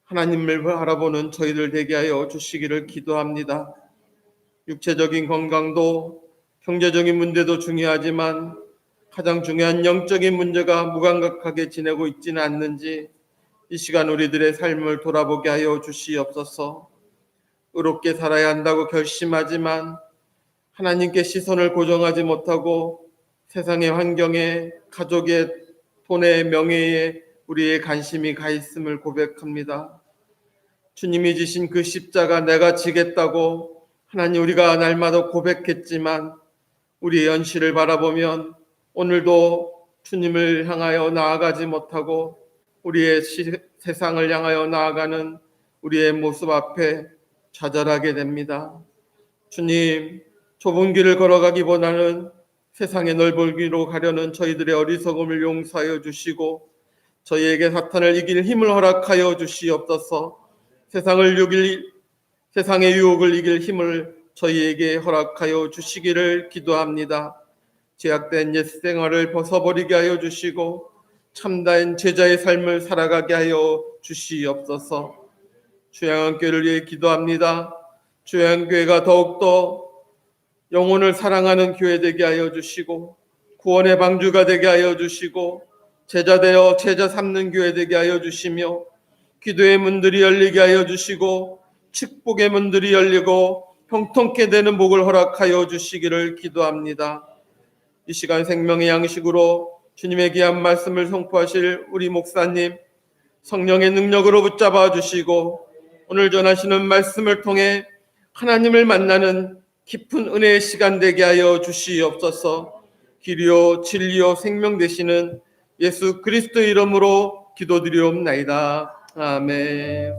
하나님을 바라보는 저희들 되게 하여 주시기를 기도합니다. 육체적인 건강도 경제적인 문제도 중요하지만 가장 중요한 영적인 문제가 무감각하게 지내고 있지는 않는지 이 시간 우리들의 삶을 돌아보게 하여 주시옵소서. 의롭게 살아야 한다고 결심하지만 하나님께 시선을 고정하지 못하고 세상의 환경에, 가족의, 돈의, 명예에 우리의 관심이 가 있음을 고백합니다. 주님이 지신 그 십자가 내가 지겠다고 하나님 우리가 날마다 고백했지만 우리의 현실을 바라보면 오늘도 주님을 향하여 나아가지 못하고 우리의 세상을 향하여 나아가는 우리의 모습 앞에 좌절하게 됩니다. 주님, 좁은 길을 걸어가기보다는 세상의 넓은 길로 가려는 저희들의 어리석음을 용서하여 주시고 저희에게 사탄을 이길 힘을 허락하여 주시옵소서. 세상의 유혹을 이길 힘을 저희에게 허락하여 주시기를 기도합니다. 제약된 옛 생활을 벗어버리게 하여 주시고 참다인 제자의 삶을 살아가게 하여 주시옵소서. 주양교회를 위해 기도합니다. 주양교회가 더욱더 영혼을 사랑하는 교회 되게 하여 주시고 구원의 방주가 되게 하여 주시고 제자되어 제자 삼는 교회 되게 하여 주시며 기도의 문들이 열리게 하여 주시고 축복의 문들이 열리고 형통케 되는 복을 허락하여 주시기를 기도합니다. 이 시간 생명의 양식으로 주님의 귀한 말씀을 선포하실 우리 목사님 성령의 능력으로 붙잡아 주시고 오늘 전하시는 말씀을 통해 하나님을 만나는 깊은 은혜의 시간 되게 하여 주시옵소서. 길이요 진리요 생명 되시는 예수 그리스도 이름으로 기도드리옵나이다. 아멘.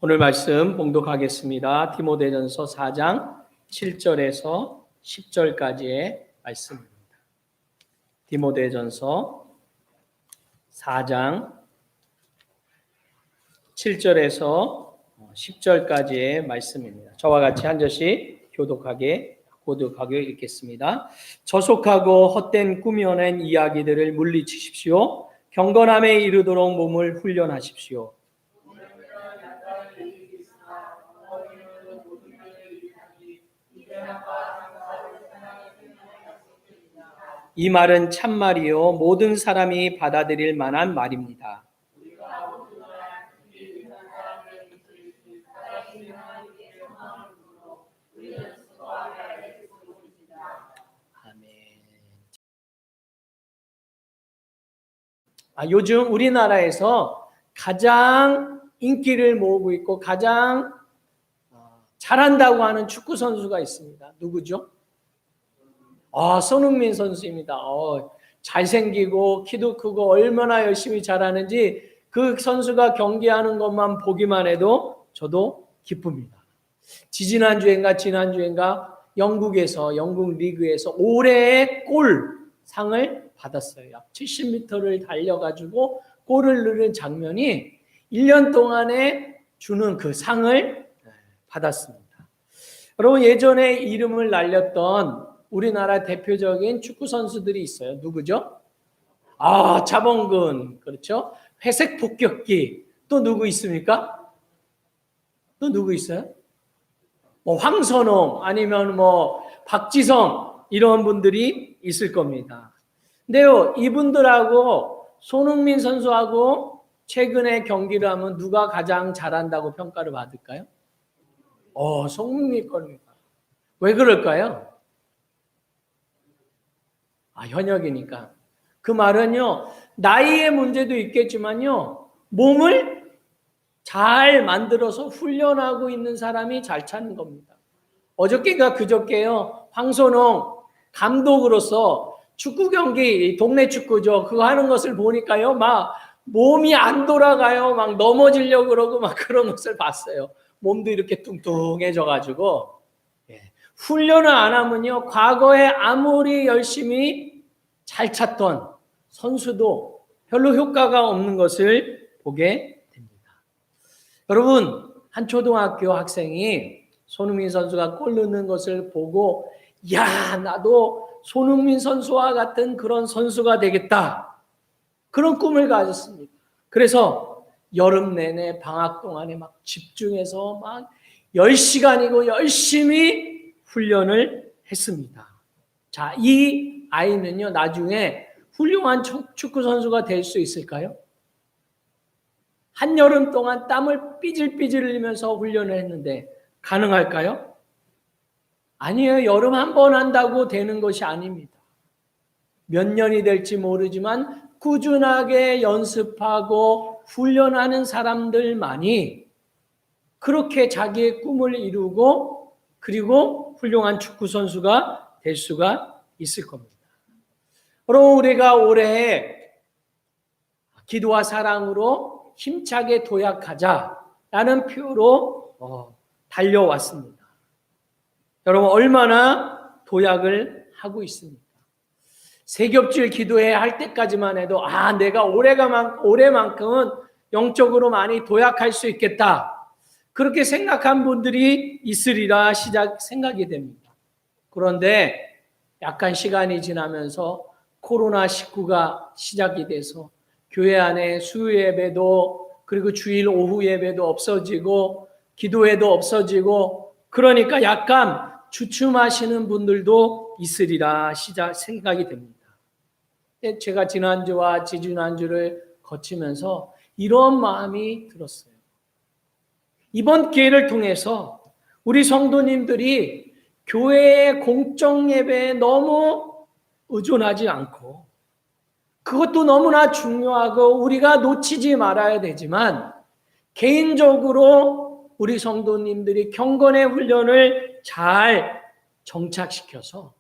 오늘 말씀 봉독하겠습니다. 디모데전서 4장 7절에서 10절까지의 말씀입니다. 디모데전서 4장 7절에서 10절까지의 말씀입니다. 저와 같이 한 절씩 고독하게 읽겠습니다. 저속하고 헛된 꾸며낸 이야기들을 물리치십시오. 경건함에 이르도록 몸을 훈련하십시오. 이 말은 참말이요 모든 사람이 받아들일 만한 말입니다. 요즘 우리나라에서 가장 인기를 모으고 있고 가장 잘한다고 하는 축구 선수가 있습니다. 누구죠? 손흥민 선수입니다. 잘생기고 키도 크고 얼마나 열심히 잘하는지 그 선수가 경기하는 것만 보기만 해도 저도 기쁩니다. 지난주인가 영국에서 영국 리그에서 올해의 골 상을 받았어요. 약 70m를 달려가지고 골을 넣는 장면이 1년 동안에 주는 그 상을 받았습니다. 여러분 예전에 이름을 날렸던 우리나라 대표적인 축구 선수들이 있어요. 누구죠? 자범근, 그렇죠? 회색 폭격기. 또 누구 있습니까? 또 누구 있어요? 황선홍 아니면 박지성 이런 분들이 있을 겁니다. 근데요, 이분들하고 손흥민 선수하고 최근에 경기를 하면 누가 가장 잘한다고 평가를 받을까요? 손흥민 겁니다. 왜 그럴까요? 현역이니까. 그 말은요, 나이의 문제도 있겠지만요, 몸을 잘 만들어서 훈련하고 있는 사람이 잘 차는 겁니다. 어저께가 그저께요, 황선홍 감독으로서 축구 경기, 동네 축구죠. 그거 하는 것을 보니까요, 막 몸이 안 돌아가요. 막 넘어지려고 그러고 막 그런 것을 봤어요. 몸도 이렇게 뚱뚱해져가지고. 훈련을 안 하면요, 과거에 아무리 열심히 잘 찼던 선수도 별로 효과가 없는 것을 보게 됩니다. 여러분, 한 초등학교 학생이 손흥민 선수가 골 넣는 것을 보고 나도 손흥민 선수와 같은 그런 선수가 되겠다. 그런 꿈을 가졌습니다. 그래서 여름 내내 방학 동안에 막 집중해서 막 10시간이고 열심히 훈련을 했습니다. 자, 이 아이는요, 나중에 훌륭한 축구 선수가 될 수 있을까요? 한여름 동안 땀을 삐질삐질 흘리면서 훈련을 했는데 가능할까요? 아니에요. 여름 한 번 한다고 되는 것이 아닙니다. 몇 년이 될지 모르지만 꾸준하게 연습하고 훈련하는 사람들만이 그렇게 자기의 꿈을 이루고 그리고 훌륭한 축구 선수가 될 수가 있을 겁니다. 그럼 우리가 올해 기도와 사랑으로 힘차게 도약하자라는 표로 달려왔습니다. 여러분 얼마나 도약을 하고 있습니까? 세겹질 기도회 할 때까지만 해도 내가 올해만큼은 영적으로 많이 도약할 수 있겠다. 그렇게 생각한 분들이 있으리라 생각이 됩니다. 그런데 약간 시간이 지나면서 코로나19가 시작이 돼서 교회 안에 수요 예배도 그리고 주일 오후 예배도 없어지고 기도회도 없어지고 그러니까 약간 주춤하시는 분들도 있으리라 생각이 됩니다. 제가 지난주와 지지난주를 거치면서 이런 마음이 들었어요. 이번 기회를 통해서 우리 성도님들이 교회의 공적 예배에 너무 의존하지 않고 그것도 너무나 중요하고 우리가 놓치지 말아야 되지만 개인적으로 우리 성도님들이 경건의 훈련을 잘 정착시켜서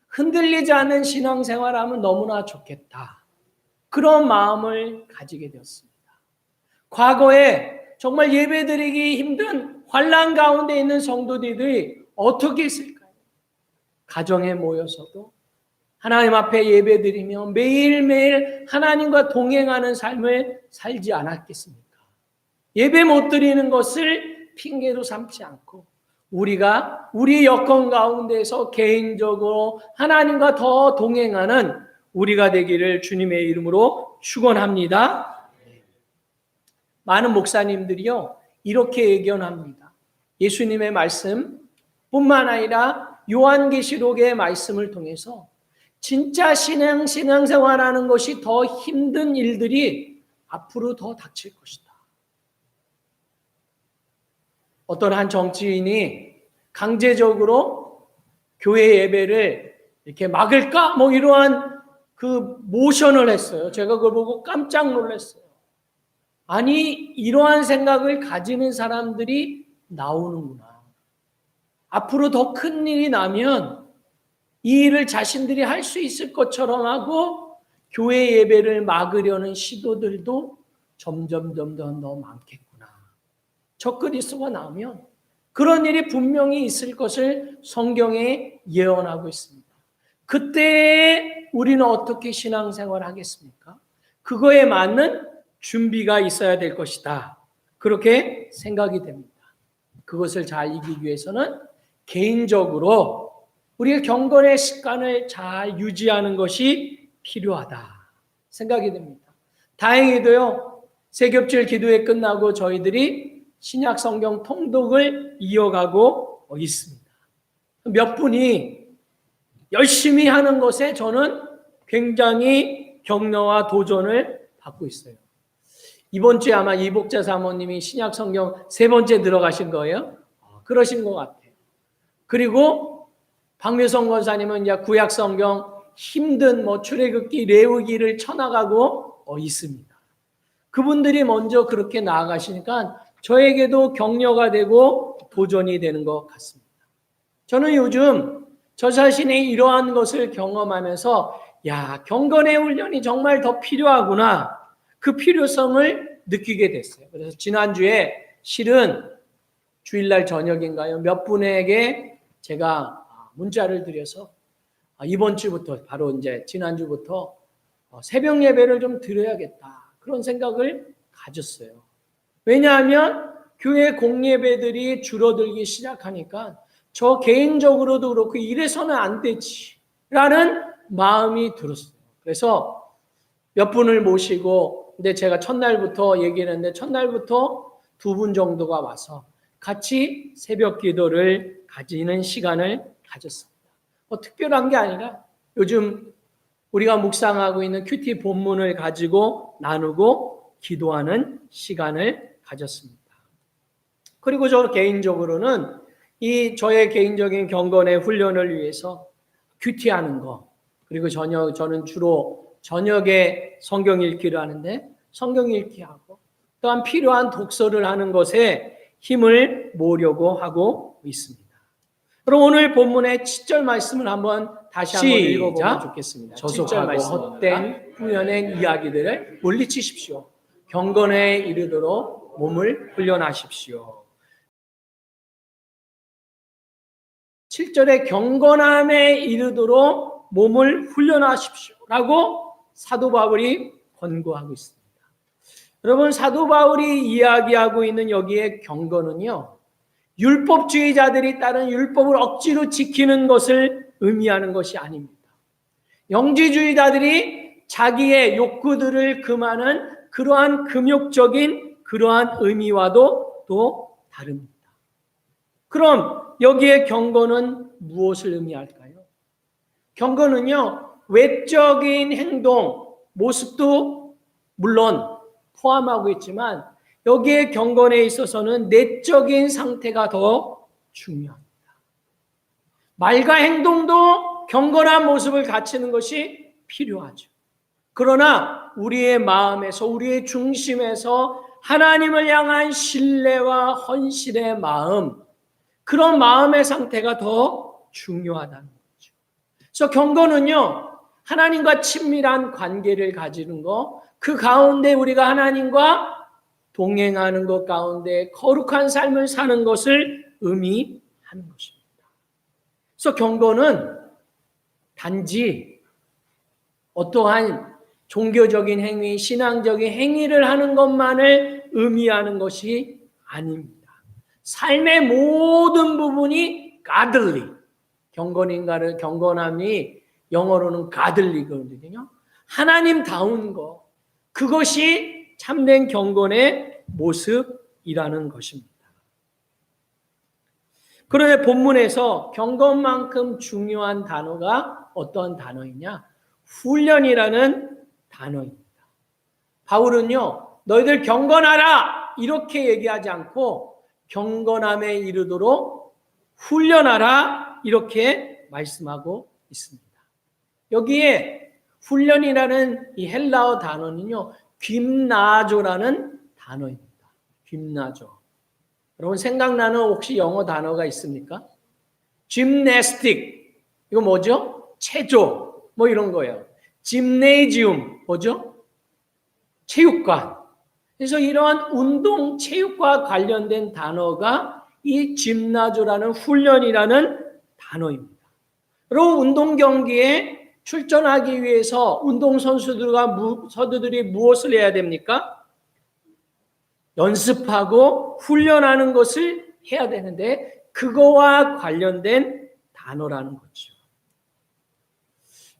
흔들리지 않는 신앙생활하면 너무나 좋겠다. 그런 마음을 가지게 되었습니다. 과거에 정말 예배드리기 힘든 환난 가운데 있는 성도들이 어떻게 했을까요? 가정에 모여서도 하나님 앞에 예배드리며 매일매일 하나님과 동행하는 삶을 살지 않았겠습니까? 예배 못 드리는 것을 핑계로 삼지 않고 우리가 우리 여건 가운데서 개인적으로 하나님과 더 동행하는 우리가 되기를 주님의 이름으로 축원합니다. 많은 목사님들이요 이렇게 예견합니다. 예수님의 말씀뿐만 아니라 요한계시록의 말씀을 통해서 진짜 신앙생활하는 것이 더 힘든 일들이 앞으로 더 닥칠 것이다. 어떤 한 정치인이 강제적으로 교회 예배를 이렇게 막을까? 이러한 그 모션을 했어요. 제가 그걸 보고 깜짝 놀랐어요. 아니, 이러한 생각을 가지는 사람들이 나오는구나. 앞으로 더 큰 일이 나면 이 일을 자신들이 할 수 있을 것처럼 하고 교회 예배를 막으려는 시도들도 점점 더 많겠구나. 적그리스도가 나오면 그런 일이 분명히 있을 것을 성경에 예언하고 있습니다. 그때 우리는 어떻게 신앙생활을 하겠습니까? 그거에 맞는 준비가 있어야 될 것이다. 그렇게 생각이 됩니다. 그것을 잘 이기기 위해서는 개인적으로 우리가 경건의 습관을 잘 유지하는 것이 필요하다 생각이 됩니다. 다행히도요. 세겹질 기도회 끝나고 저희들이 신약 성경 통독을 이어가고 있습니다. 몇 분이 열심히 하는 것에 저는 굉장히 격려와 도전을 받고 있어요. 이번 주에 아마 이복자 사모님이 신약 성경 3번째 들어가신 거예요. 그러신 것 같아요. 그리고 박묘성 권사님은 이제 구약 성경 힘든 출애굽기 레위기를 쳐나가고 있습니다. 그분들이 먼저 그렇게 나아가시니까 저에게도 격려가 되고 도전이 되는 것 같습니다. 저는 요즘 저 자신의 이러한 것을 경험하면서 경건의 훈련이 정말 더 필요하구나. 그 필요성을 느끼게 됐어요. 그래서 지난주에 실은 주일날 저녁인가요? 몇 분에게 제가 문자를 드려서 이번 주부터 바로 이제 지난주부터 새벽 예배를 좀 드려야겠다. 그런 생각을 가졌어요. 왜냐하면 교회 공예배들이 줄어들기 시작하니까 저 개인적으로도 그렇고 이래서는 안 되지라는 마음이 들었어요. 그래서 몇 분을 모시고, 근데 제가 첫날부터 얘기를 했는데 첫날부터 2분 정도가 와서 같이 새벽 기도를 가지는 시간을 가졌습니다. 뭐 특별한 게 아니라 요즘 우리가 묵상하고 있는 큐티 본문을 가지고 나누고 기도하는 시간을 가졌습니다. 그리고 저 개인적으로는 이 저의 개인적인 경건의 훈련을 위해서 큐티하는 거, 그리고 저는 주로 저녁에 성경 읽기를 하는데 성경 읽기하고 또한 필요한 독서를 하는 것에 힘을 모으려고 하고 있습니다. 그럼 오늘 본문의 7절 말씀을 한번 다시 한번 읽어보면 좋겠습니다. 저속하고 헛된 후련한 이야기들을 물리치십시오. 경건에 이르도록 몸을 훈련하십시오. 7절에 경건함에 이르도록 몸을 훈련하십시오라고 사도 바울이 권고하고 있습니다. 여러분, 사도 바울이 이야기하고 있는 여기에 경건은요, 율법주의자들이 따른 율법을 억지로 지키는 것을 의미하는 것이 아닙니다. 영지주의자들이 자기의 욕구들을 금하는 그러한 금욕적인 그러한 의미와도 또 다릅니다. 그럼 여기에 경건은 무엇을 의미할까요? 경건은요, 외적인 행동, 모습도 물론 포함하고 있지만 여기에 경건에 있어서는 내적인 상태가 더 중요합니다. 말과 행동도 경건한 모습을 갖추는 것이 필요하죠. 그러나 우리의 마음에서, 우리의 중심에서 하나님을 향한 신뢰와 헌신의 마음, 그런 마음의 상태가 더 중요하다는 거죠. 그래서 경건은요, 하나님과 친밀한 관계를 가지는 것, 그 가운데 우리가 하나님과 동행하는 것 가운데 거룩한 삶을 사는 것을 의미하는 것입니다. 그래서 경건은 단지 어떠한 종교적인 행위, 신앙적인 행위를 하는 것만을 의미하는 것이 아닙니다. 삶의 모든 부분이 godly, 경건함이 영어로는 godly거든요. 하나님다운 것, 그것이 참된 경건의 모습이라는 것입니다. 그런데 본문에서 경건만큼 중요한 단어가 어떤 단어이냐? 훈련이라는 단어입니다. 바울은요, 너희들 경건하라 이렇게 얘기하지 않고 경건함에 이르도록 훈련하라 이렇게 말씀하고 있습니다. 여기에 훈련이라는 이 헬라어 단어는요, 그나조라는 단어입니다. 그나조. 여러분 생각나는 혹시 영어 단어가 있습니까? 짐내스틱, 이거 뭐죠? 체조, 뭐 이런 거예요. 짐네지움, 뭐죠? 체육관. 그래서 이러한 운동, 체육과 관련된 단어가 이 짐나조라는 훈련이라는 단어입니다. 여러분 운동 경기에 출전하기 위해서 운동선수들이 무엇을 해야 됩니까? 연습하고 훈련하는 것을 해야 되는데 그거와 관련된 단어라는 거죠.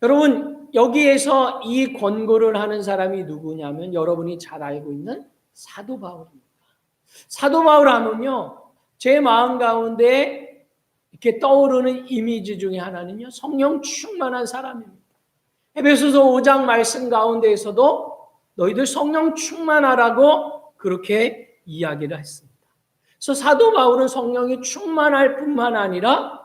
여러분 여기에서 이 권고를 하는 사람이 누구냐면 여러분이 잘 알고 있는 사도 바울입니다. 사도 바울 하면요, 제 마음 가운데 이렇게 떠오르는 이미지 중에 하나는요, 성령 충만한 사람입니다. 에베소서 5장 말씀 가운데에서도 너희들 성령 충만하라고 그렇게 이야기를 했습니다. 그래서 사도 바울은 성령이 충만할 뿐만 아니라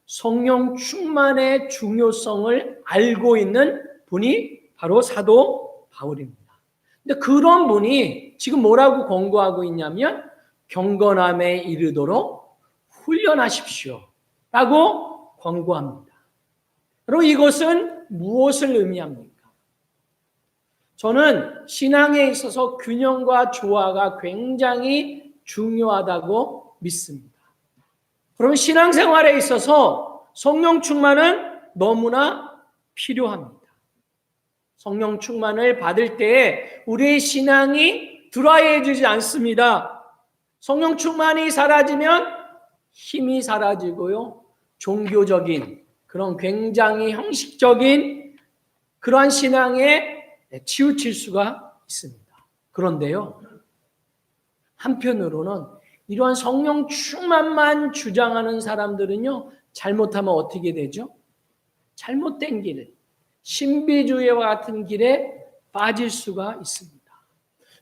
성령 충만의 중요성을 알고 있는 분이 바로 사도 바울입니다. 근데 그런 분이 지금 뭐라고 권고하고 있냐면 경건함에 이르도록 훈련하십시오 라고 권고합니다. 그리고 이것은 무엇을 의미합니까? 저는 신앙에 있어서 균형과 조화가 굉장히 중요하다고 믿습니다. 그럼 신앙생활에 있어서 성령 충만은 너무나 필요합니다. 성령 충만을 받을 때에 우리의 신앙이 드라이해지지 않습니다. 성령 충만이 사라지면 힘이 사라지고요. 종교적인 그런 굉장히 형식적인 그러한 신앙에 치우칠 수가 있습니다. 그런데요, 한편으로는 이러한 성령 충만만 주장하는 사람들은요, 잘못하면 어떻게 되죠? 잘못된 길, 신비주의와 같은 길에 빠질 수가 있습니다.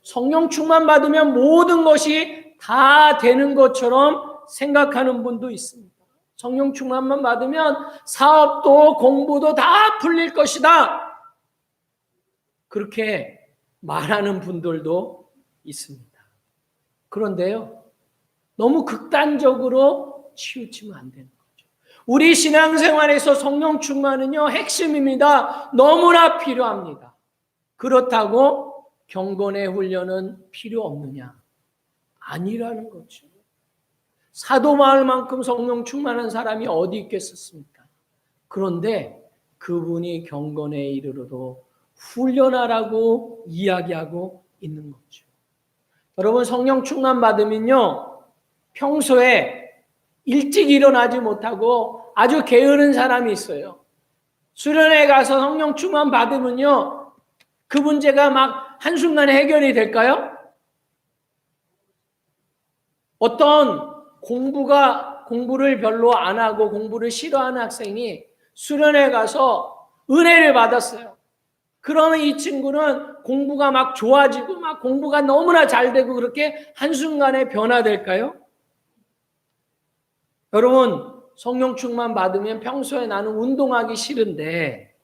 성령 충만 받으면 모든 것이 다 되는 것처럼 생각하는 분도 있습니다. 성령 충만만 받으면 사업도 공부도 다 풀릴 것이다. 그렇게 말하는 분들도 있습니다. 그런데요, 너무 극단적으로 치우치면 안 되는 거죠. 우리 신앙생활에서 성령 충만은요, 핵심입니다. 너무나 필요합니다. 그렇다고 경건의 훈련은 필요 없느냐? 아니라는 거죠. 사도 바울만큼 성령 충만한 사람이 어디 있겠습니까? 그런데 그분이 경건에 이르러도 훈련하라고 이야기하고 있는 거죠. 여러분, 성령 충만 받으면요, 평소에 일찍 일어나지 못하고 아주 게으른 사람이 있어요. 수련회 가서 성령 충만 받으면요, 그 문제가 막 한순간에 해결이 될까요? 어떤 공부를 별로 안 하고 공부를 싫어하는 학생이 수련회 가서 은혜를 받았어요. 그러면 이 친구는 공부가 막 좋아지고 막 공부가 너무나 잘 되고 그렇게 한순간에 변화될까요? 여러분, 성령 충만 받으면 평소에 나는 운동하기 싫은데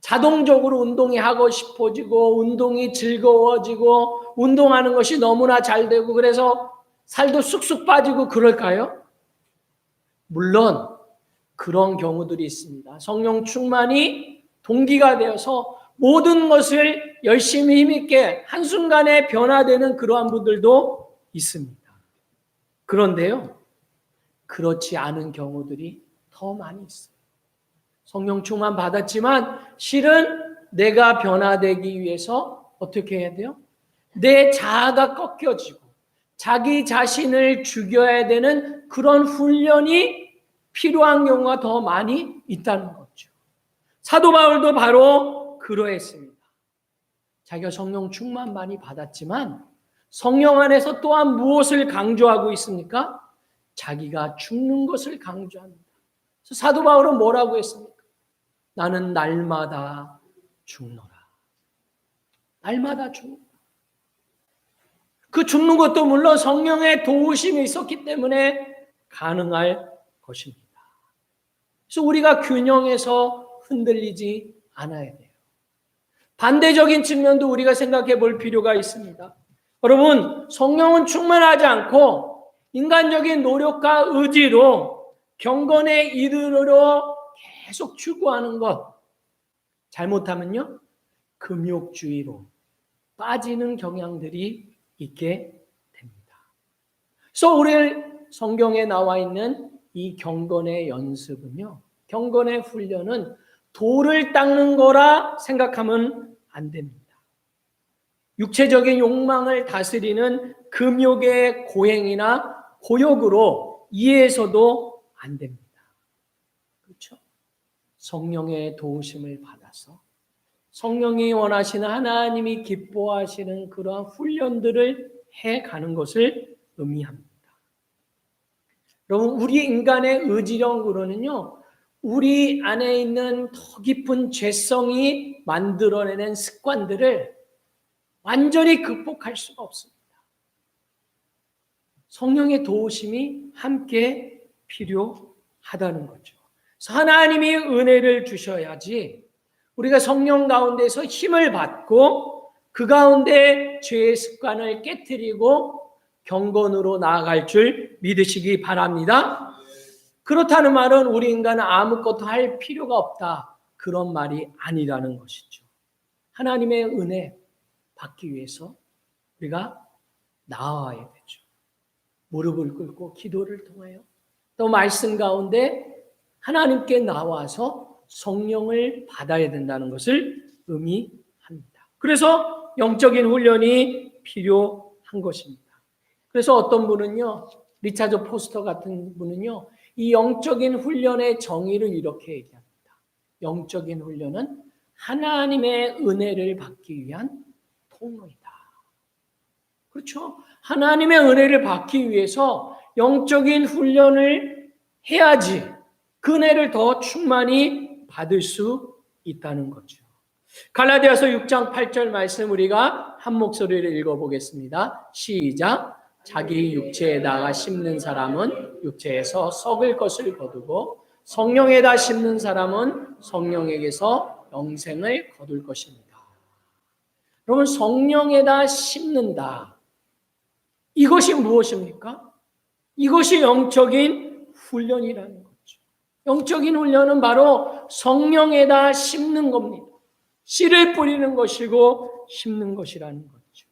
자동적으로 운동이 하고 싶어지고 운동이 즐거워지고 운동하는 것이 너무나 잘 되고 그래서 살도 쑥쑥 빠지고 그럴까요? 물론 그런 경우들이 있습니다. 성령 충만이 동기가 되어서 모든 것을 열심히 힘있게 한순간에 변화되는 그러한 분들도 있습니다. 그런데요, 그렇지 않은 경우들이 더 많이 있어요. 성령 충만 받았지만 실은 내가 변화되기 위해서 어떻게 해야 돼요? 내 자아가 꺾여지고 자기 자신을 죽여야 되는 그런 훈련이 필요한 경우가 더 많이 있다는 거죠. 사도 바울도 바로 그러했습니다. 자기가 성령 충만 많이 받았지만 성령 안에서 또한 무엇을 강조하고 있습니까? 자기가 죽는 것을 강조합니다. 그래서 사도 바울은 뭐라고 했습니까? 나는 날마다 죽노라. 날마다 죽노라. 그 죽는 것도 물론 성령의 도우심이 있었기 때문에 가능할 것입니다. 그래서 우리가 균형에서 흔들리지 않아야 돼요. 반대적인 측면도 우리가 생각해 볼 필요가 있습니다. 여러분, 성령은 충만하지 않고 인간적인 노력과 의지로 경건에 이르러 계속 추구하는 것, 잘못하면요, 금욕주의로 빠지는 경향들이 있게 됩니다. 그래서 오늘 성경에 나와 있는 이 경건의 연습은요, 경건의 훈련은 돌을 닦는 거라 생각하면 안 됩니다. 육체적인 욕망을 다스리는 금욕의 고행이나 고욕으로 이해해서도 안 됩니다. 그렇죠? 성령의 도우심을 받아서 성령이 원하시는 하나님이 기뻐하시는 그러한 훈련들을 해가는 것을 의미합니다. 여러분, 우리 인간의 의지력으로는요, 우리 안에 있는 더 깊은 죄성이 만들어내는 습관들을 완전히 극복할 수가 없습니다. 성령의 도우심이 함께 필요하다는 거죠. 그래서 하나님이 은혜를 주셔야지 우리가 성령 가운데서 힘을 받고 그 가운데 죄의 습관을 깨트리고 경건으로 나아갈 줄 믿으시기 바랍니다. 그렇다는 말은 우리 인간은 아무것도 할 필요가 없다, 그런 말이 아니라는 것이죠. 하나님의 은혜 받기 위해서 우리가 나아와야 되죠. 무릎을 꿇고 기도를 통하여 또 말씀 가운데 하나님께 나와서 성령을 받아야 된다는 것을 의미합니다. 그래서 영적인 훈련이 필요한 것입니다. 그래서 어떤 분은요, 리차드 포스터 같은 분은요, 이 영적인 훈련의 정의를 이렇게 얘기합니다. 영적인 훈련은 하나님의 은혜를 받기 위한 통로이다. 그렇죠? 하나님의 은혜를 받기 위해서 영적인 훈련을 해야지 그 은혜를 더 충만히 받을 수 있다는 거죠. 갈라디아서 6장 8절 말씀 우리가 한 목소리를 읽어보겠습니다. 시작. 자기 육체에다가 심는 사람은 육체에서 썩을 것을 거두고 성령에다 심는 사람은 성령에게서 영생을 거둘 것입니다. 여러분, 성령에다 심는다. 이것이 무엇입니까? 이것이 영적인 훈련이라는 거죠. 영적인 훈련은 바로 성령에다 심는 겁니다. 씨를 뿌리는 것이고 심는 것이라는 거죠.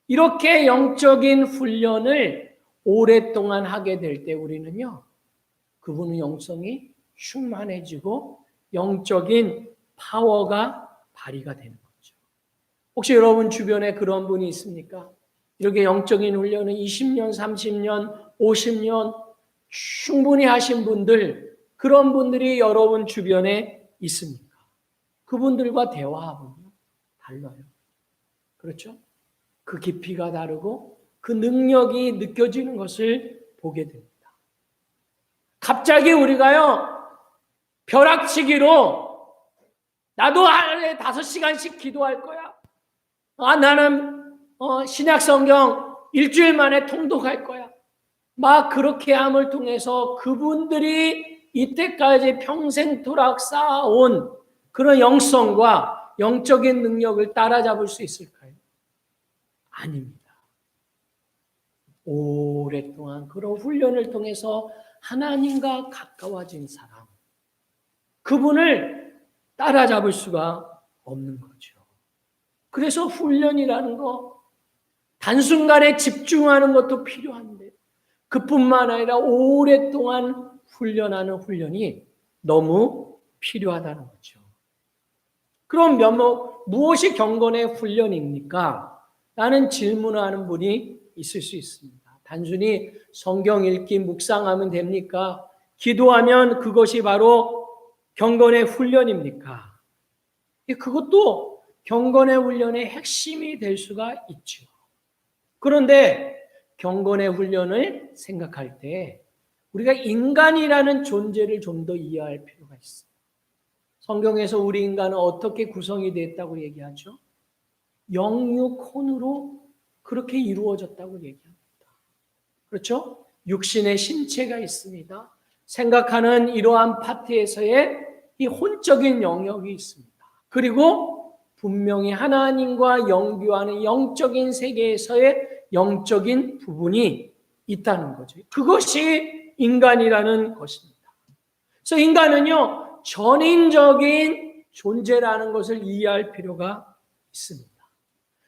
이렇게 영적인 훈련을 오랫동안 하게 될 때 우리는요, 그분의 영성이 충만해지고 영적인 파워가 발휘가 되는 거죠. 혹시 여러분 주변에 그런 분이 있습니까? 이렇게 영적인 훈련을 20년, 30년, 50년 충분히 하신 분들, 그런 분들이 여러분 주변에 있습니까? 그분들과 대화하면 달라요. 그렇죠? 그 깊이가 다르고 그 능력이 느껴지는 것을 보게 됩니다. 갑자기 우리가요, 벼락치기로 나도 하루에 5시간씩 기도할 거야. 나는 신약 성경 일주일 만에 통독할 거야. 막 그렇게 함을 통해서 그분들이 이때까지 평생토록 쌓아온 그런 영성과 영적인 능력을 따라잡을 수 있을까요? 아닙니다. 오랫동안 그런 훈련을 통해서 하나님과 가까워진 사람, 그분을 따라잡을 수가 없는 거죠. 그래서 훈련이라는 거 단순간에 집중하는 것도 필요한데 그뿐만 아니라 오랫동안 훈련하는 훈련이 너무 필요하다는 거죠. 그럼 무엇이 경건의 훈련입니까? 라는 질문을 하는 분이 있을 수 있습니다. 단순히 성경 읽기, 묵상하면 됩니까? 기도하면 그것이 바로 경건의 훈련입니까? 그것도 경건의 훈련의 핵심이 될 수가 있죠. 그런데 경건의 훈련을 생각할 때 우리가 인간이라는 존재를 좀 더 이해할 필요가 있어요. 성경에서 우리 인간은 어떻게 구성이 됐다고 얘기하죠? 영육혼으로 그렇게 이루어졌다고 얘기합니다. 그렇죠? 육신의 신체가 있습니다. 생각하는 이러한 파트에서의 이 혼적인 영역이 있습니다. 그리고 분명히 하나님과 연교하는 영적인 세계에서의 영적인 부분이 있다는 거죠. 그것이 인간이라는 것입니다. 그래서 인간은요, 전인적인 존재라는 것을 이해할 필요가 있습니다.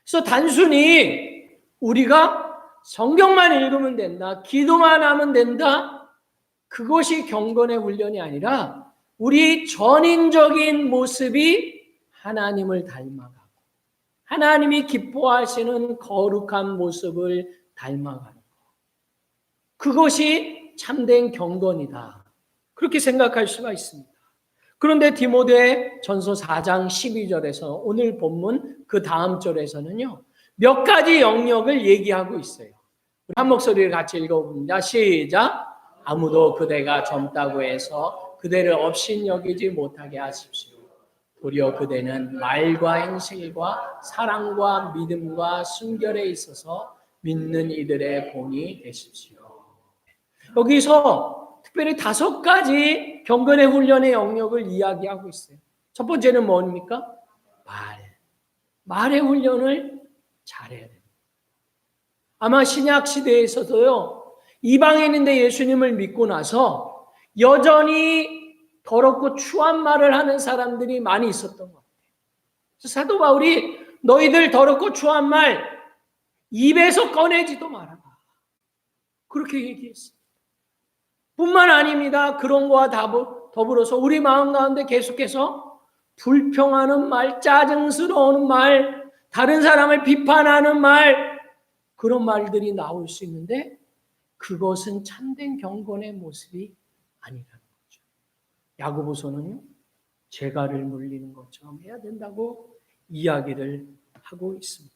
그래서 단순히 우리가 성경만 읽으면 된다, 기도만 하면 된다, 그것이 경건의 훈련이 아니라 우리 전인적인 모습이 하나님을 닮아가고 하나님이 기뻐하시는 거룩한 모습을 닮아가는 것, 그것이 참된 경건이다, 그렇게 생각할 수가 있습니다. 그런데 디모데 전서 4장 12절에서 오늘 본문 그 다음 절에서는요, 몇 가지 영역을 얘기하고 있어요. 우리 한 목소리를 같이 읽어봅니다. 시작. 아무도 그대가 젊다고 해서 그대를 업신여기지 못하게 하십시오. 도리어 그대는 말과 행실과 사랑과 믿음과 순결에 있어서 믿는 이들의 본이 되십시오. 여기서 특별히 5가지 경건의 훈련의 영역을 이야기하고 있어요. 첫 번째는 뭡니까? 말의 훈련을 잘해야 됩니다. 아마 신약 시대에서도요, 이방인인데 예수님을 믿고 나서 여전히 더럽고 추한 말을 하는 사람들이 많이 있었던 것 같아요. 사도 바울이 너희들 더럽고 추한 말 입에서 꺼내지도 말아라, 그렇게 얘기했어요. 뿐만 아닙니다. 그런 거와 더불어서 우리 마음 가운데 계속해서 불평하는 말, 짜증스러운 말, 다른 사람을 비판하는 말, 그런 말들이 나올 수 있는데 그것은 참된 경건의 모습이 아니라는 거죠. 야고보서는요, 재갈을 물리는 것처럼 해야 된다고 이야기를 하고 있습니다.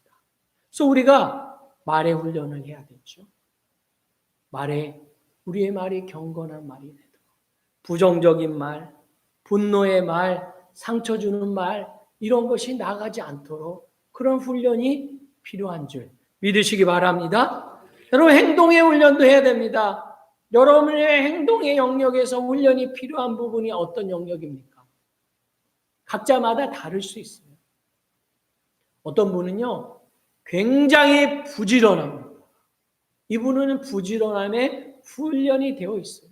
그래서 우리가 말의 훈련을 해야 되죠. 우리의 말이 경건한 말이 되도록, 부정적인 말, 분노의 말, 상처 주는 말, 이런 것이 나가지 않도록 그런 훈련이 필요한 줄 믿으시기 바랍니다. 여러분, 행동의 훈련도 해야 됩니다. 여러분의 행동의 영역에서 훈련이 필요한 부분이 어떤 영역입니까? 각자마다 다를 수 있어요. 어떤 분은요, 굉장히 부지런합니다. 이분은 부지런함에 훈련이 되어 있어요.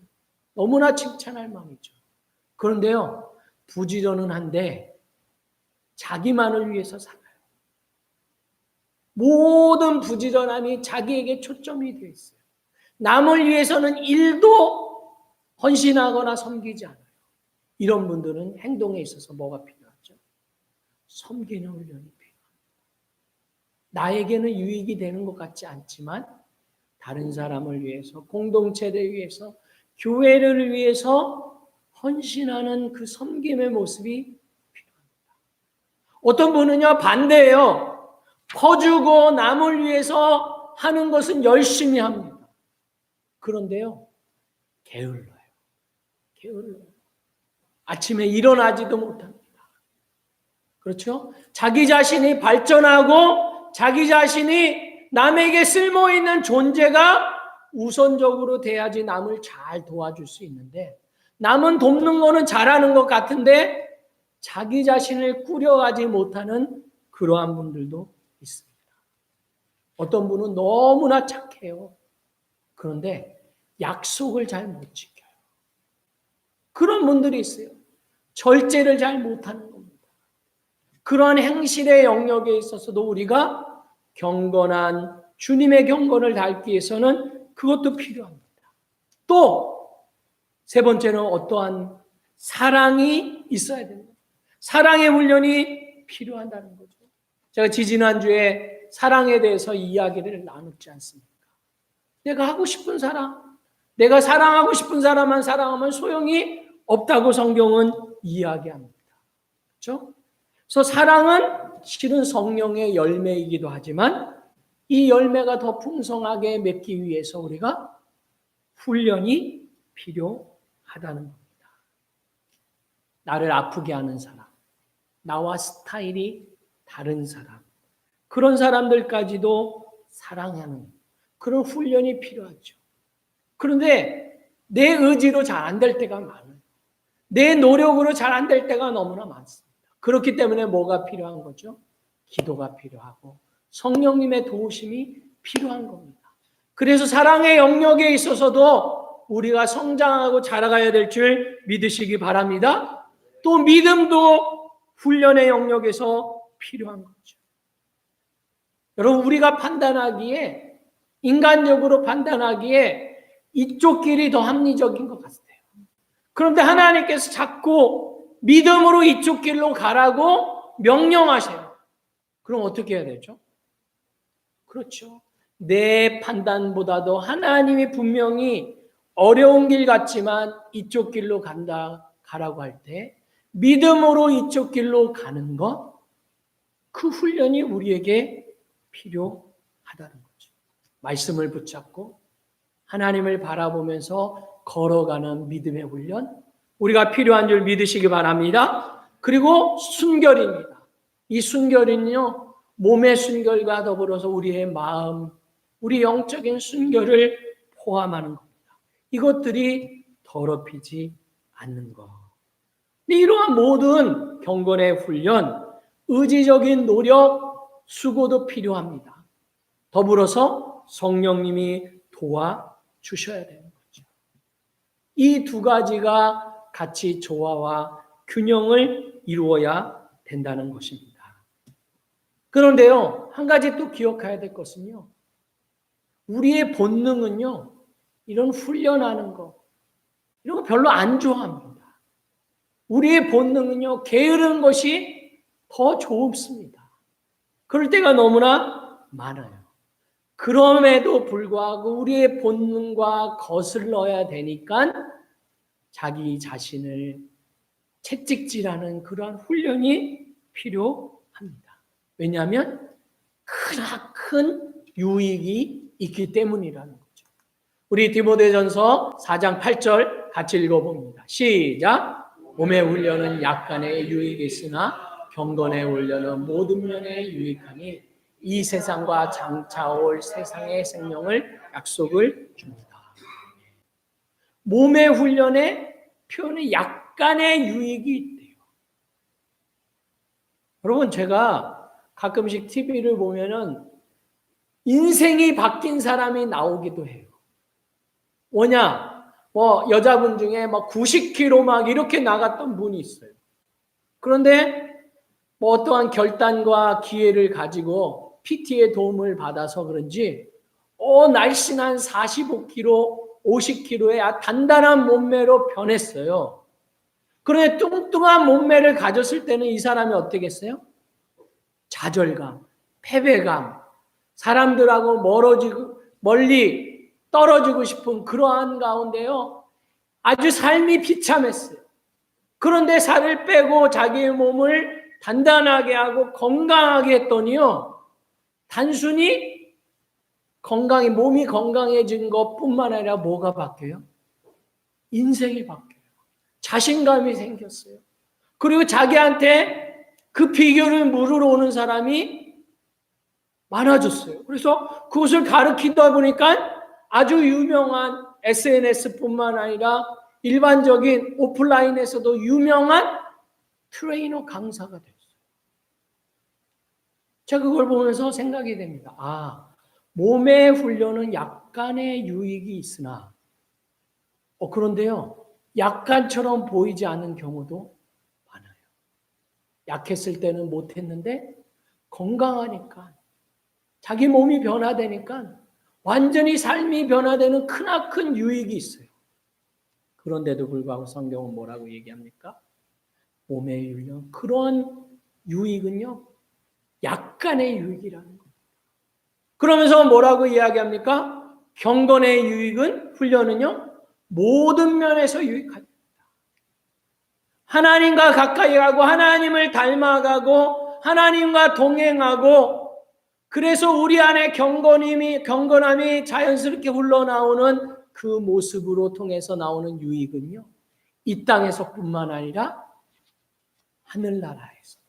너무나 칭찬할 마음이죠. 그런데요, 부지런은 한데 자기만을 위해서 살아요. 모든 부지런함이 자기에게 초점이 되어 있어요. 남을 위해서는 1도 헌신하거나 섬기지 않아요. 이런 분들은 행동에 있어서 뭐가 필요하죠? 섬기는 훈련이 필요합니다. 나에게는 유익이 되는 것 같지 않지만 다른 사람을 위해서, 공동체를 위해서, 교회를 위해서 헌신하는 그 섬김의 모습이 필요합니다. 어떤 분은요, 반대예요. 퍼주고 남을 위해서 하는 것은 열심히 합니다. 그런데요, 게을러요. 아침에 일어나지도 못합니다. 그렇죠? 자기 자신이 발전하고 자기 자신이 남에게 쓸모있는 존재가 우선적으로 돼야지 남을 잘 도와줄 수 있는데, 남은 돕는 거는 잘하는 것 같은데 자기 자신을 꾸려가지 못하는 그러한 분들도 있습니다. 어떤 분은 너무나 착해요. 그런데 약속을 잘 못 지켜요. 그런 분들이 있어요. 절제를 잘 못하는 겁니다. 그러한 행실의 영역에 있어서도 우리가 경건한 주님의 경건을 닮기 위해서는 그것도 필요합니다. 또 세 번째는 어떠한 사랑이 있어야 됩니다. 사랑의 훈련이 필요하다는 거죠. 제가 지지난주에 사랑에 대해서 이야기를 나눴지 않습니까? 내가 하고 싶은 사람, 내가 사랑하고 싶은 사람만 사랑하면 소용이 없다고 성경은 이야기합니다. 그렇죠? 그래서 사랑은 실은 성령의 열매이기도 하지만 이 열매가 더 풍성하게 맺기 위해서 우리가 훈련이 필요하다는 겁니다. 나를 아프게 하는 사람, 나와 스타일이 다른 사람, 그런 사람들까지도 사랑하는 그런 훈련이 필요하죠. 그런데 내 의지로 잘 안 될 때가 많아요. 내 노력으로 잘 안 될 때가 너무나 많습니다. 그렇기 때문에 뭐가 필요한 거죠? 기도가 필요하고 성령님의 도우심이 필요한 겁니다. 그래서 사랑의 영역에 있어서도 우리가 성장하고 자라가야 될 줄 믿으시기 바랍니다. 또 믿음도 훈련의 영역에서 필요한 거죠. 여러분, 우리가 판단하기에, 인간적으로 판단하기에 이쪽 길이 더 합리적인 것 같아요. 그런데 하나님께서 자꾸 믿음으로 이쪽 길로 가라고 명령하세요. 그럼 어떻게 해야 되죠? 그렇죠. 내 판단보다도 하나님이 분명히 어려운 길 같지만 이쪽 길로 가라고 할 때 믿음으로 이쪽 길로 가는 것, 그 훈련이 우리에게 필요하다는 거죠. 말씀을 붙잡고 하나님을 바라보면서 걸어가는 믿음의 훈련, 우리가 필요한 줄 믿으시기 바랍니다. 그리고 순결입니다. 이 순결은요, 몸의 순결과 더불어서 우리의 마음, 우리 영적인 순결을 포함하는 겁니다. 이것들이 더럽히지 않는 것. 이러한 모든 경건의 훈련, 의지적인 노력, 수고도 필요합니다. 더불어서 성령님이 도와주셔야 되는 거죠. 이 두 가지가 같이 조화와 균형을 이루어야 된다는 것입니다. 그런데요, 한 가지 또 기억해야 될 것은요, 우리의 본능은요, 이런 훈련하는 거, 이런 거 별로 안 좋아합니다. 우리의 본능은요, 게으른 것이 더 좋습니다. 그럴 때가 너무나 많아요. 그럼에도 불구하고 우리의 본능과 거슬러야 되니까 자기 자신을 채찍질하는 그러한 훈련이 필요합니다. 왜냐하면 크나큰 유익이 있기 때문이라는 거죠. 우리 디모데전서 4장 8절 같이 읽어봅니다. 시작. 몸의 훈련은 약간의 유익이 있으나 경건의 훈련은 모든 면에 유익하니 이 세상과 장차올 세상의 생명을 약속을 줍니다. 몸의 훈련에 표현에 약간의 유익이 있대요. 여러분, 제가 가끔씩 TV를 보면은 인생이 바뀐 사람이 나오기도 해요. 뭐냐? 여자분 중에 막 90kg 막 이렇게 나갔던 분이 있어요. 그런데 어떠한 결단과 기회를 가지고 PT의 도움을 받아서 그런지 날씬한 45kg, 50kg의 단단한 몸매로 변했어요. 그런데 뚱뚱한 몸매를 가졌을 때는 이 사람이 어떻겠어요? 좌절감, 패배감, 사람들하고 멀리 떨어지고 싶은 그러한 가운데요. 아주 삶이 비참했어요. 그런데 살을 빼고 자기의 몸을 단단하게 하고 건강하게 했더니요. 단순히 몸이 건강해진 것뿐만 아니라 뭐가 바뀌어요? 인생이 바뀌어요. 자신감이 생겼어요. 그리고 자기한테 그 비결을 물으러 오는 사람이 많아졌어요. 그래서 그것을 가르치다 보니까 아주 유명한 SNS뿐만 아니라 일반적인 오프라인에서도 유명한 트레이너 강사가 됐어요. 제가 그걸 보면서 생각이 됩니다. 몸의 훈련은 약간의 유익이 있으나 그런데요. 약간처럼 보이지 않는 경우도 많아요. 약했을 때는 못했는데 건강하니까 자기 몸이 변화되니까 완전히 삶이 변화되는 크나큰 유익이 있어요. 그런데도 불구하고 성경은 뭐라고 얘기합니까? 몸의 훈련, 그런 유익은요. 약간의 유익이라는 겁니다. 그러면서 뭐라고 이야기합니까? 경건의 유익은, 훈련은요. 모든 면에서 유익합니다. 하나님과 가까이 가고 하나님을 닮아가고 하나님과 동행하고 그래서 우리 안에 경건함이 자연스럽게 흘러나오는 그 모습으로 통해서 나오는 유익은요. 이 땅에서뿐만 아니라 하늘나라에서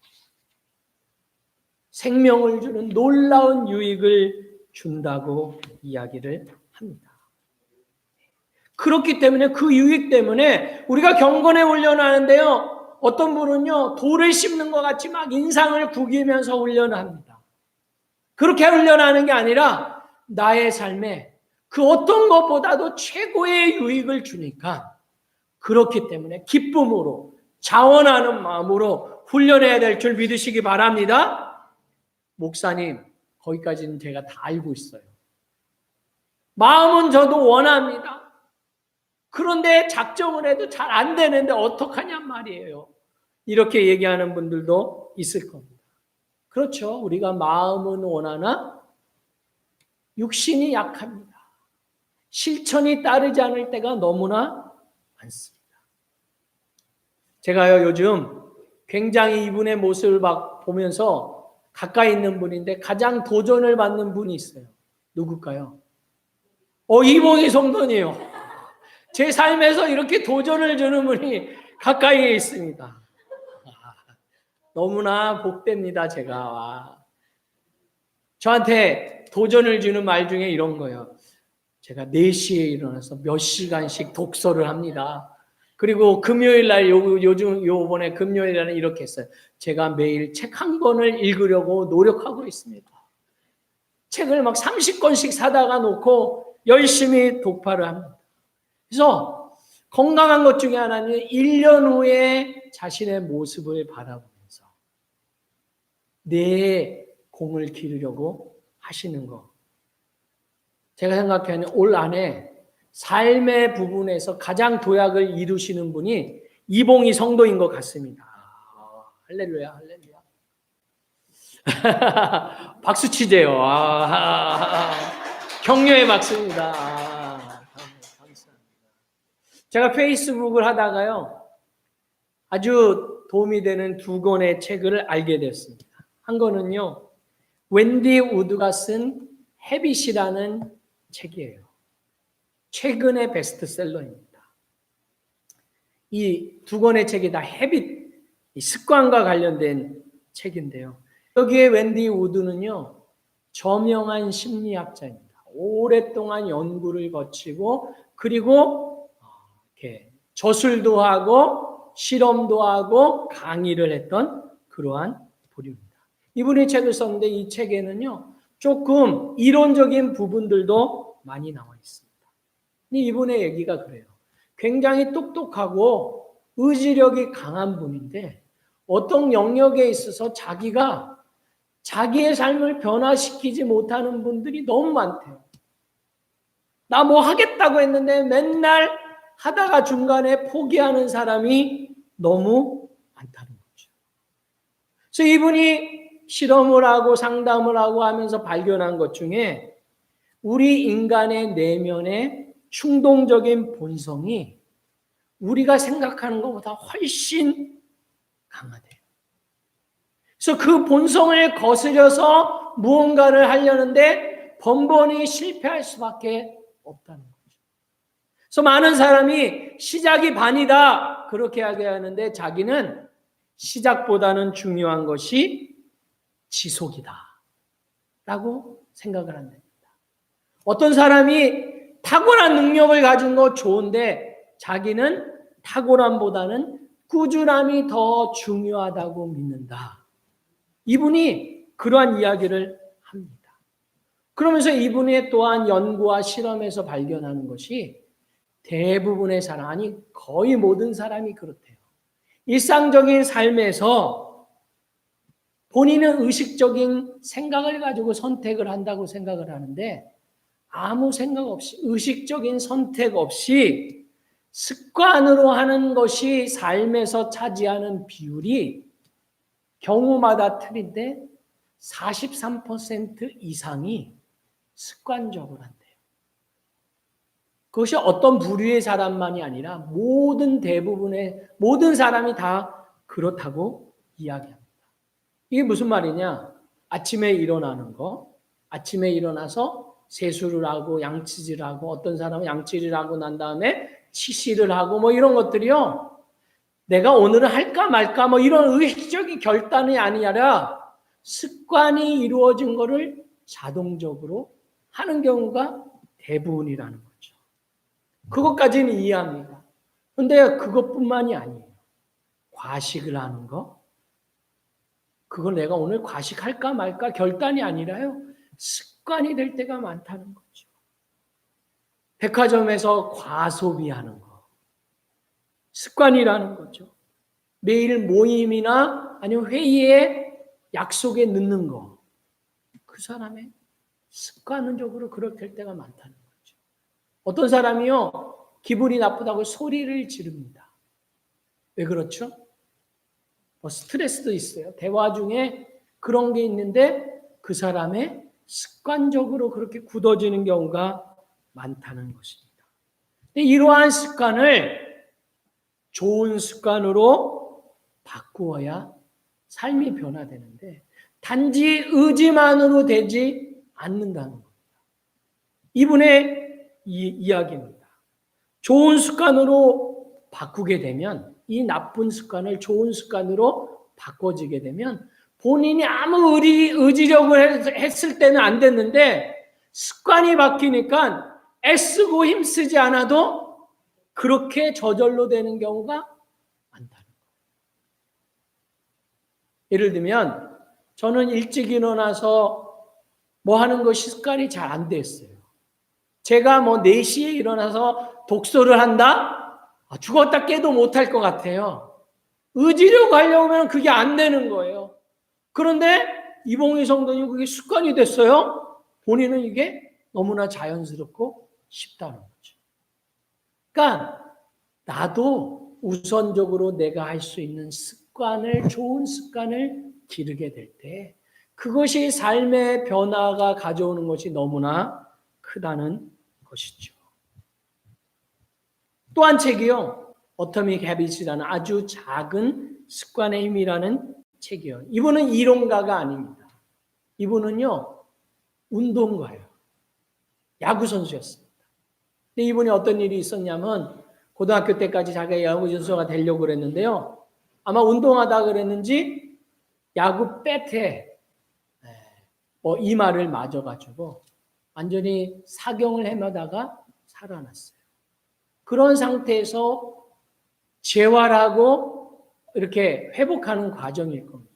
생명을 주는 놀라운 유익을 준다고 이야기를 합니다. 그렇기 때문에 그 유익 때문에 우리가 경건에 훈련하는데요. 어떤 분은요. 돌을 씹는 것 같이 막 인상을 구기면서 훈련합니다. 그렇게 훈련하는 게 아니라 나의 삶에 그 어떤 것보다도 최고의 유익을 주니까 그렇기 때문에 기쁨으로 자원하는 마음으로 훈련해야 될 줄 믿으시기 바랍니다. 목사님, 거기까지는 제가 다 알고 있어요. 마음은 저도 원합니다. 그런데 작정을 해도 잘 안 되는데 어떡하냔 말이에요. 이렇게 얘기하는 분들도 있을 겁니다. 그렇죠. 우리가 마음은 원하나 육신이 약합니다. 실천이 따르지 않을 때가 너무나 많습니다. 제가요 요즘 굉장히 이분의 모습을 보면서 가까이 있는 분인데 가장 도전을 받는 분이 있어요. 누굴까요? 이봉희 성도님이요. 제 삶에서 이렇게 도전을 주는 분이 가까이에 있습니다. 너무나 복됩니다, 제가. 저한테 도전을 주는 말 중에 이런 거예요. 제가 4시에 일어나서 몇 시간씩 독서를 합니다. 그리고 금요일 날, 요번에 금요일 날은 이렇게 했어요. 제가 매일 책 한 권을 읽으려고 노력하고 있습니다. 책을 막 30권씩 사다가 놓고 열심히 독파를 합니다. 그래서 건강한 것 중에 하나는 1년 후에 자신의 모습을 바라보면서 내 공을 기르려고 하시는 거. 제가 생각하는 올 한해 삶의 부분에서 가장 도약을 이루시는 분이 이봉희 성도인 것 같습니다. 할렐루야, 할렐루야. 박수 치세요. 격려의 박수입니다. 감사합니다. 제가 페이스북을 하다가요. 아주 도움이 되는 두 권의 책을 알게 됐습니다. 한 권은요, 웬디 우드가 쓴 헤빗이라는 책이에요. 최근의 베스트셀러입니다. 이 두 권의 책이 다 헤빗, 습관과 관련된 책인데요. 여기에 웬디 우드는요, 저명한 심리학자입니다. 오랫동안 연구를 거치고 그리고 이렇게 저술도 하고 실험도 하고 강의를 했던 그러한 부류입니다. 이분이 책을 썼는데 이 책에는요, 조금 이론적인 부분들도 많이 나와 있습니다. 이분의 얘기가 그래요. 굉장히 똑똑하고 의지력이 강한 분인데 어떤 영역에 있어서 자기가 자기의 삶을 변화시키지 못하는 분들이 너무 많대요. 나 뭐 하겠다고 했는데 맨날 하다가 중간에 포기하는 사람이 너무 많다는 거죠. 그래서 이분이 실험을 하고 상담을 하고 하면서 발견한 것 중에 우리 인간의 내면의 충동적인 본성이 우리가 생각하는 것보다 훨씬 강하대요. 그래서 그 본성을 거스려서 무언가를 하려는데 번번이 실패할 수밖에 없다는 거죠. 그래서 많은 사람이 시작이 반이다 그렇게 이야기하는데 자기는 시작보다는 중요한 것이 지속이다 라고 생각을 한답니다. 어떤 사람이 타고난 능력을 가진 거 좋은데 자기는 타고남보다는 꾸준함이 더 중요하다고 믿는다. 이분이 그러한 이야기를 합니다. 그러면서 이분이 또한 연구와 실험에서 발견하는 것이 대부분의 사람, 아니 거의 모든 사람이 그렇대요. 일상적인 삶에서 본인은 의식적인 생각을 가지고 선택을 한다고 생각을 하는데 아무 생각 없이 의식적인 선택 없이 습관으로 하는 것이 삶에서 차지하는 비율이 경우마다 틀린데 43% 이상이 습관적으로 한대요. 그것이 어떤 부류의 사람만이 아니라 모든 사람이 다 그렇다고 이야기합니다. 이게 무슨 말이냐? 아침에 일어나는 거, 아침에 일어나서 세수를 하고 양치질을 하고 어떤 사람은 양치질을 하고 난 다음에 치실을 하고 뭐 이런 것들이요. 내가 오늘은 할까 말까 뭐 이런 의식적인 결단이 아니라 습관이 이루어진 거를 자동적으로 하는 경우가 대부분이라는 거죠. 그것까지는 이해합니다. 그런데 그것뿐만이 아니에요. 과식을 하는 거. 그걸 내가 오늘 과식할까 말까 결단이 아니라요. 습관이 될 때가 많다는 거죠. 백화점에서 과소비하는 거. 습관이라는 거죠. 매일 모임이나 아니면 회의에 약속에 늦는 거. 그 사람의 습관적으로 그렇게 될 때가 많다는 거죠. 어떤 사람이요. 기분이 나쁘다고 소리를 지릅니다. 왜 그렇죠? 스트레스도 있어요. 대화 중에 그런 게 있는데 그 사람의 습관적으로 그렇게 굳어지는 경우가 많다는 것입니다. 이러한 습관을 좋은 습관으로 바꾸어야 삶이 변화되는데 단지 의지만으로 되지 않는다는 겁니다. 이분의 이야기입니다. 좋은 습관으로 바꾸게 되면 이 나쁜 습관을 좋은 습관으로 바꿔지게 되면 본인이 아무 의지력을 했을 때는 안 됐는데 습관이 바뀌니까 애쓰고 힘쓰지 않아도 그렇게 저절로 되는 경우가 많다는 거예요. 예를 들면 저는 일찍 일어나서 뭐 하는 것이 습관이 잘 안 됐어요. 제가 뭐 4시에 일어나서 독서를 한다? 죽었다 깨도 못할 것 같아요. 의지력 하려면 그게 안 되는 거예요. 그런데 이봉희 성도님 그게 습관이 됐어요. 본인은 이게 너무나 자연스럽고 쉽다는 거죠. 그러니까 나도 우선적으로 내가 할 수 있는 습관을 좋은 습관을 기르게 될 때 그것이 삶의 변화가 가져오는 것이 너무나 크다는 것이죠. 또 한 책이요. 어토믹 헤빗이라는 아주 작은 습관의 힘이라는 책이요. 이분은 이론가가 아닙니다. 이분은요, 운동가예요. 야구 선수였습니다. 근데 이분이 어떤 일이 있었냐면 고등학교 때까지 자기가 야구 선수가 되려고 그랬는데요. 아마 운동하다 그랬는지 야구 배트에 이마를 맞아가지고 완전히 사경을 헤매다가 살아났어요. 그런 상태에서 재활하고 이렇게 회복하는 과정일 겁니다.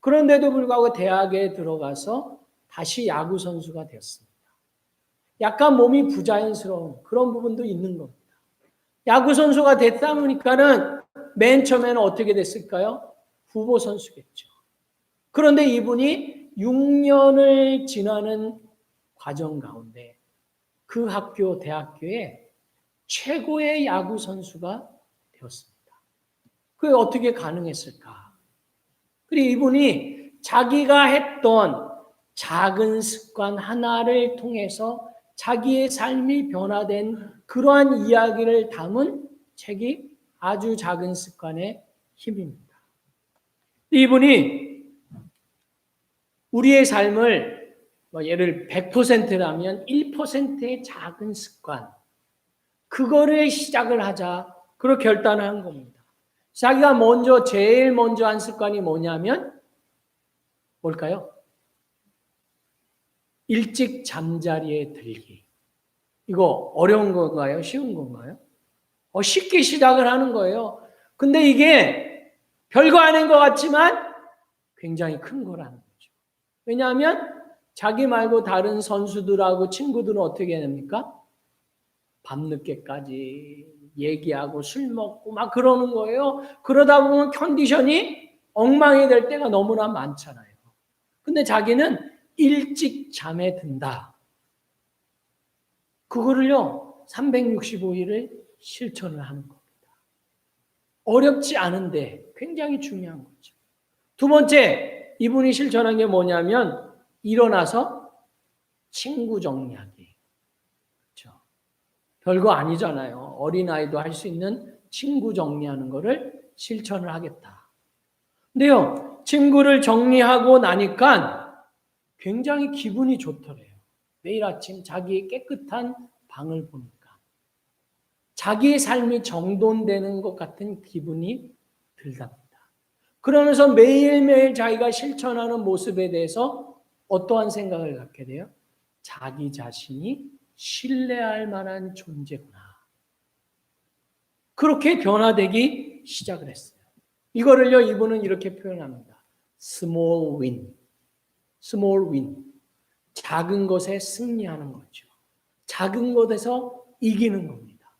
그런데도 불구하고 대학에 들어가서 다시 야구 선수가 되었습니다. 약간 몸이 부자연스러운 그런 부분도 있는 겁니다. 야구 선수가 됐다 보니까는 맨 처음에는 어떻게 됐을까요? 후보 선수겠죠. 그런데 이분이 6년을 지나는 과정 가운데 그 학교, 대학교에 최고의 야구 선수가 되었습니다. 그게 어떻게 가능했을까? 그리고 이분이 자기가 했던 작은 습관 하나를 통해서 자기의 삶이 변화된 그러한 이야기를 담은 책이 아주 작은 습관의 힘입니다. 이분이 우리의 삶을 예를 100%라면 1%의 작은 습관, 그거를 시작을 하자. 그렇게 결단을 한 겁니다. 자기가 제일 먼저 한 습관이 뭐냐면, 뭘까요? 일찍 잠자리에 들기. 이거 어려운 건가요? 쉬운 건가요? 쉽게 시작을 하는 거예요. 근데 이게 별거 아닌 것 같지만 굉장히 큰 거라는 거죠. 왜냐하면 자기 말고 다른 선수들하고 친구들은 어떻게 됩니까? 밤늦게까지 얘기하고 술 먹고 막 그러는 거예요. 그러다 보면 컨디션이 엉망이 될 때가 너무나 많잖아요. 근데 자기는 일찍 잠에 든다. 그거를요, 365일을 실천을 하는 겁니다. 어렵지 않은데 굉장히 중요한 거죠. 두 번째, 이분이 실천한 게 뭐냐면 일어나서 친구 정리하기. 그렇죠? 별거 아니잖아요. 어린아이도 할 수 있는 친구 정리하는 거를 실천을 하겠다. 근데요, 친구를 정리하고 나니까 굉장히 기분이 좋더래요. 매일 아침 자기의 깨끗한 방을 보니까 자기의 삶이 정돈되는 것 같은 기분이 들답니다. 그러면서 매일매일 자기가 실천하는 모습에 대해서 어떠한 생각을 갖게 돼요? 자기 자신이 신뢰할 만한 존재구나. 그렇게 변화되기 시작을 했어요. 이거를요, 이분은 이렇게 표현합니다. Small win. Small win. 작은 것에 승리하는 거죠. 작은 것에서 이기는 겁니다.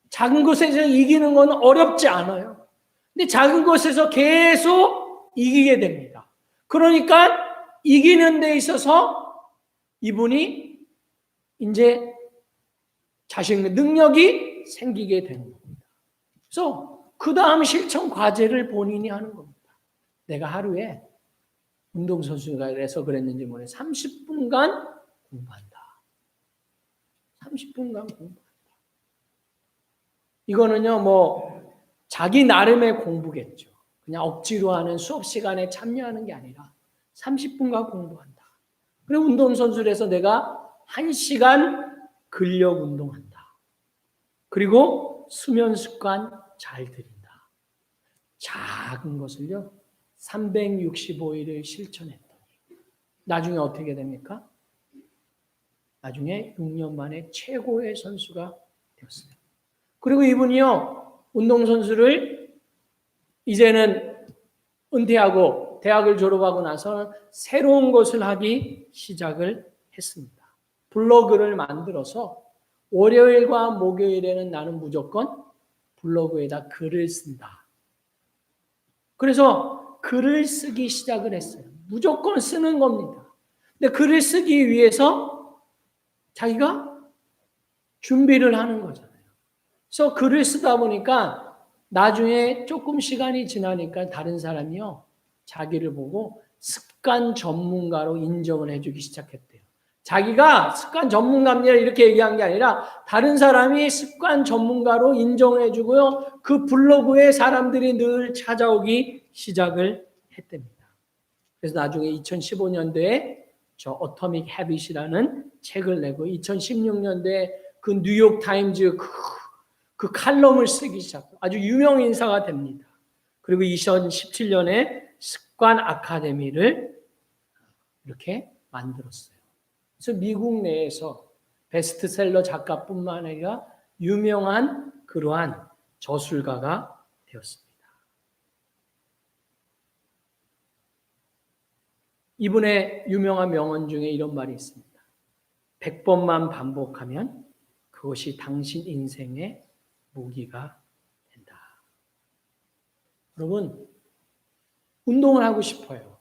작은 것에서 이기는 건 어렵지 않아요. 근데 작은 것에서 계속 이기게 됩니다. 그러니까 이기는 데 있어서 이분이 이제 자신의 능력이 생기게 되는 겁니다. 그래서 그 다음 실천 과제를 본인이 하는 겁니다. 내가 하루에 운동선수가 그래서 그랬는지 모르겠어요. 30분간 공부한다. 30분간 공부한다. 이거는요, 자기 나름의 공부겠죠. 그냥 억지로 하는 수업 시간에 참여하는 게 아니라 30분간 공부한다. 그리고 운동선수라서 내가 1시간 근력 운동한다. 그리고 수면 습관 잘 들인다. 작은 것을요, 365일을 실천했더니 나중에 어떻게 됩니까? 나중에 6년 만에 최고의 선수가 되었어요. 그리고 이분이요, 운동선수를 이제는 은퇴하고 대학을 졸업하고 나서 새로운 것을 하기 시작을 했습니다. 블로그를 만들어서 월요일과 목요일에는 나는 무조건 블로그에다 글을 쓴다. 그래서 글을 쓰기 시작을 했어요. 무조건 쓰는 겁니다. 근데 글을 쓰기 위해서 자기가 준비를 하는 거잖아요. 그래서 글을 쓰다 보니까 나중에 조금 시간이 지나니까 다른 사람이요, 자기를 보고 습관 전문가로 인정을 해주기 시작했대요. 자기가 습관 전문가입니다 이렇게 얘기한 게 아니라 다른 사람이 습관 전문가로 인정해 주고요. 그 블로그에 사람들이 늘 찾아오기 시작을 했답니다. 그래서 나중에 2015년도에 저 어토믹 해빗이라는 책을 내고 2016년도에 그 뉴욕 타임즈 그 칼럼을 쓰기 시작해요. 아주 유명 인사가 됩니다. 그리고 2017년에 습관 아카데미를 이렇게 만들었어요. 그래서 미국 내에서 베스트셀러 작가뿐만 아니라 유명한 그러한 저술가가 되었습니다. 이분의 유명한 명언 중에 이런 말이 있습니다. 100번만 반복하면 그것이 당신 인생의 무기가 된다. 여러분, 운동을 하고 싶어요.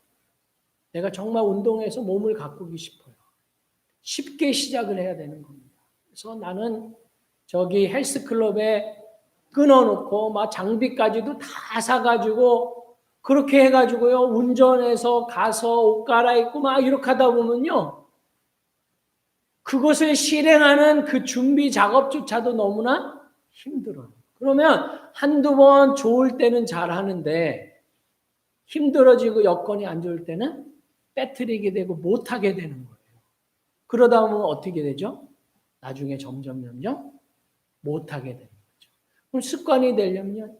내가 정말 운동해서 몸을 가꾸기 싶어요. 쉽게 시작을 해야 되는 겁니다. 그래서 나는 저기 헬스클럽에 끊어놓고 막 장비까지도 다 사가지고 그렇게 해가지고요. 운전해서 가서 옷 갈아입고 막 이렇게 하다 보면요. 그것을 실행하는 그 준비 작업조차도 너무나 힘들어요. 그러면 한두 번 좋을 때는 잘하는데 힘들어지고 여건이 안 좋을 때는 빼뜨리게 되고 못하게 되는 거예요. 그러다 보면 어떻게 되죠? 나중에 점점 못하게 되는 거죠. 그럼 습관이 되려면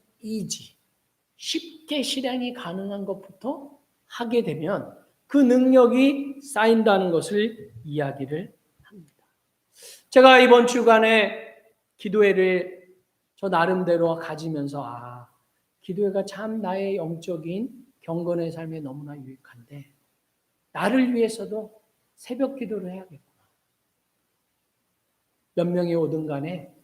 쉽게 실행이 가능한 것부터 하게 되면 그 능력이 쌓인다는 것을 이야기를 합니다. 제가 이번 주간에 기도회를 저 나름대로 가지면서 기도회가 참 나의 영적인 경건의 삶에 너무나 유익한데 나를 위해서도 새벽 기도를 해야겠구나. 몇 명이 오든 간에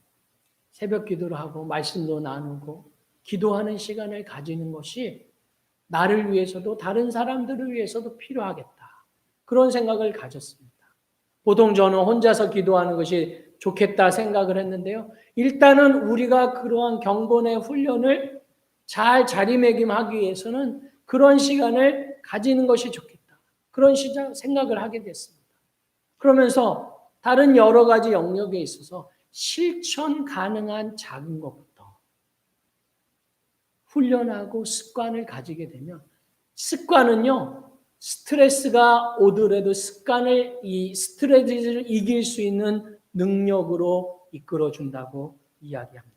새벽 기도를 하고 말씀도 나누고 기도하는 시간을 가지는 것이 나를 위해서도 다른 사람들을 위해서도 필요하겠다. 그런 생각을 가졌습니다. 보통 저는 혼자서 기도하는 것이 좋겠다 생각을 했는데요. 일단은 우리가 그러한 경건의 훈련을 잘 자리매김하기 위해서는 그런 시간을 가지는 것이 좋겠다. 그런 생각을 하게 됐습니다. 그러면서 다른 여러 가지 영역에 있어서 실천 가능한 작은 것부터 훈련하고 습관을 가지게 되면 습관은요. 스트레스가 오더라도 이 스트레스를 이길 수 있는 능력으로 이끌어준다고 이야기합니다.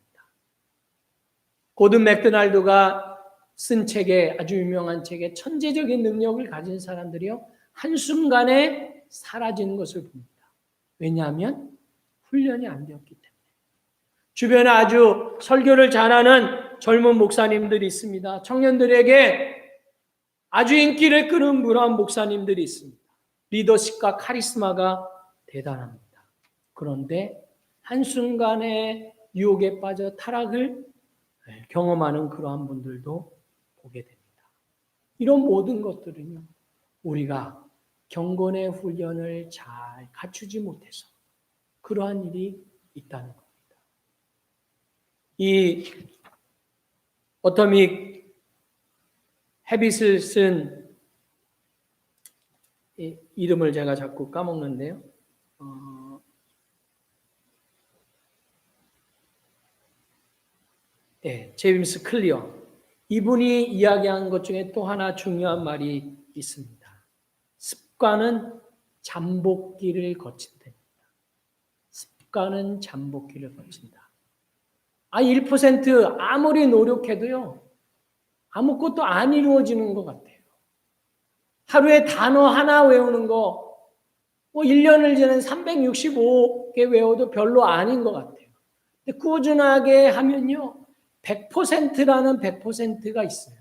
고든 맥도날드가 쓴 책에 아주 유명한 책에 천재적인 능력을 가진 사람들이요. 한순간에 사라지는 것을 봅니다. 왜냐하면 훈련이 안 되었기 때문에. 주변에 아주 설교를 잘하는 젊은 목사님들이 있습니다. 청년들에게 아주 인기를 끄는 그러한 목사님들이 있습니다. 리더십과 카리스마가 대단합니다. 그런데 한순간에 유혹에 빠져 타락을 경험하는 그러한 분들도 보게 됩니다. 이런 모든 것들은요. 우리가 경건의 훈련을 잘 갖추지 못해서 그러한 일이 있다는 겁니다. 이 어토믹 해빗을 쓴 이름을 제가 자꾸 까먹는데요. 제임스 클리어. 이분이 이야기한 것 중에 또 하나 중요한 말이 있습니다. 습관은 잠복기를 거친답니다. 습관은 잠복기를 거친다. 1% 아무리 노력해도요. 아무것도 안 이루어지는 것 같아요. 하루에 단어 하나 외우는 거 1년을 지난 365개 외워도 별로 아닌 것 같아요. 근데 꾸준하게 하면요. 100%라는 100%가 있어요.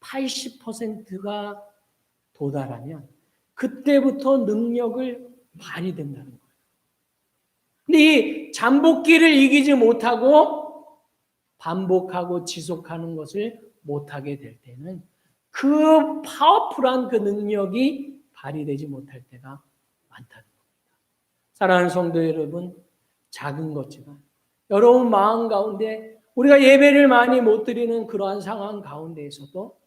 80%가 도달하면 그때부터 능력을 발휘된다는 거예요. 근데 이 잠복기를 이기지 못하고 반복하고 지속하는 것을 못하게 될 때는 그 파워풀한 그 능력이 발휘되지 못할 때가 많다는 겁니다. 사랑하는 성도 여러분, 작은 거지만 여러분 마음 가운데 우리가 예배를 많이 못 드리는 그러한 상황 가운데에서도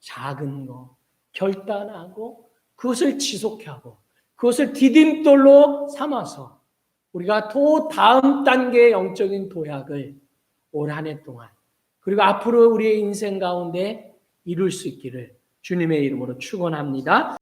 작은 거 결단하고 그것을 지속하고 그것을 디딤돌로 삼아서 우리가 또 다음 단계의 영적인 도약을 올 한 해 동안 그리고 앞으로 우리의 인생 가운데 이룰 수 있기를 주님의 이름으로 축원합니다.